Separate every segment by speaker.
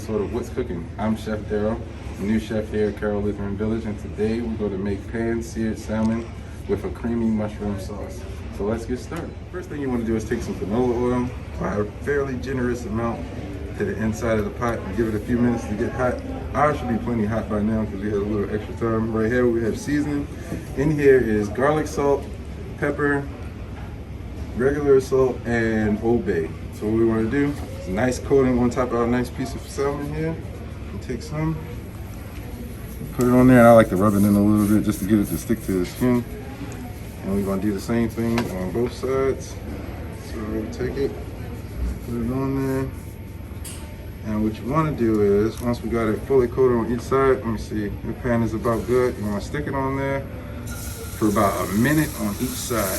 Speaker 1: episode of What's Cooking. I'm Chef Darryl, new chef here at Carroll Lutheran Village, and today we're going to make pan-seared salmon with a creamy mushroom sauce. So let's get started. First thing you want to do is take some canola oil, apply a fairly generous amount to the inside of the pot and give it a few minutes to get hot. Ours should be plenty hot by now because we had a little extra time. Right here we have seasoning. In here is garlic salt, pepper, regular salt, and Old Bay. So what we want to do is a nice coating on top of our nice piece of salmon here. And take some, put it on there, and I like to rub it in a little bit just to get it to stick to the skin. And we're going to do the same thing on both sides. So we'll take it, put it on there. And what you want to do is, once we got it fully coated on each side, let me see, the pan is about good. You want to stick it on there for about a minute on each side.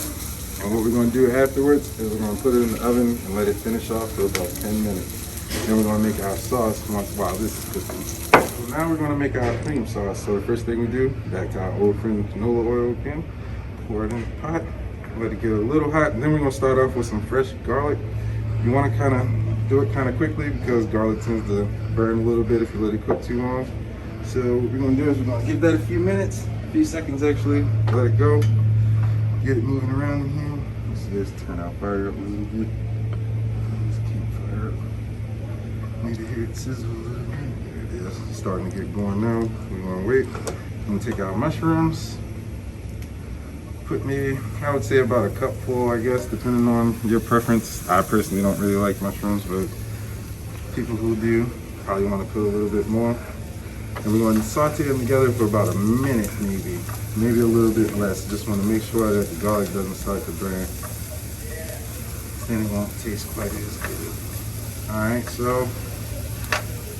Speaker 1: And what we're going to do afterwards is we're going to put it in the oven and let it finish off for about 10 minutes. Then we're going to make our sauce while this is cooking. So now we're going to make our cream sauce. So the first thing we do, back to our old friend canola oil again, pour it in the pot, let it get a little hot, and then we're going to start off with some fresh garlic. You want to kind of do it kind of quickly because garlic tends to burn a little bit if you let it cook too long. So what we're going to do is we're going to give that a few minutes, a few seconds actually, let it go, get it moving around in here. Let's just turn our fire up a little bit. Let's keep fire up. Need to hear it sizzle a little bit. There it is. It's starting to get going now. We're going to wait. We're going to take our mushrooms. Put maybe, I would say about a cupful, I guess, depending on your preference. I personally don't really like mushrooms, but people who do probably want to put a little bit more. And we're going to saute them together for about a minute, maybe a little bit less. Just want to make sure that the garlic doesn't start to burn. Then it won't taste quite as good. All right, so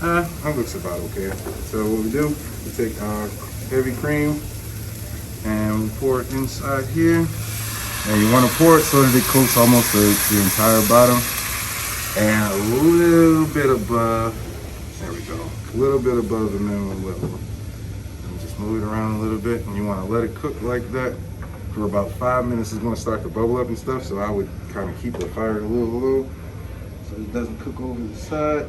Speaker 1: that looks about okay. So what we do, we take our heavy cream and we pour it inside here. And you want to pour it so that it coats almost the entire bottom. And a little bit above, there we go, a little bit above the minimum level. And just move it around a little bit, and you want to let it cook like that for about 5 minutes. It's going to start to bubble up and stuff, so I would kind of keep the fire a little low so it doesn't cook over the side.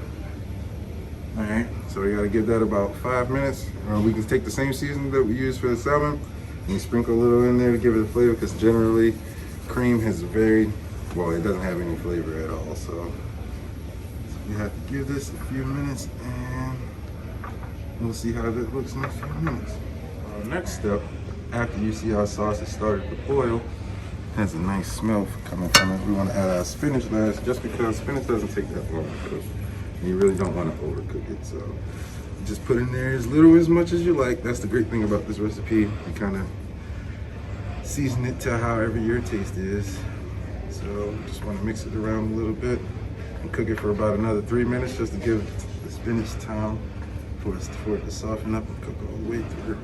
Speaker 1: All right, so we got to give that about 5 minutes. We can take the same seasoning that we use for the salmon and you sprinkle a little in there to give it a flavor, because generally cream has it doesn't have any flavor at all. So you have to give this a few minutes and we'll see how that looks in a few minutes. Our next step, after you see our sauce has started to boil, has a nice smell coming from it. We want to add our spinach last, just because spinach doesn't take that long to cook. And you really don't want to overcook it. So just put in there as little as much as you like. That's the great thing about this recipe. You kind of season it to however your taste is. So just want to mix it around a little bit and cook it for about another 3 minutes, just to give the spinach time for it to soften up and cook all the way through.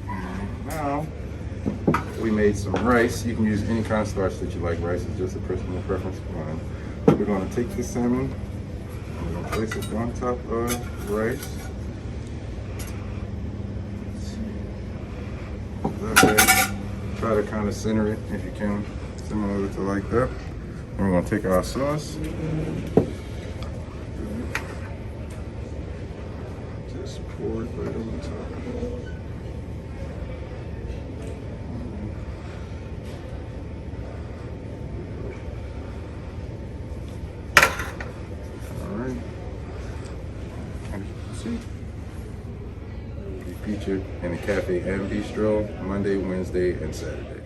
Speaker 1: And now we made some rice. You can use any kind of starch that you like. Rice is just a personal preference of mine. We're going to take the salmon and we're going to place it on top of rice. That way, try to kind of center it if you can, similar to like that. And we're going to take our sauce. Just pour it right on top. Featured in the cafe and bistro Monday, Wednesday, and Saturday.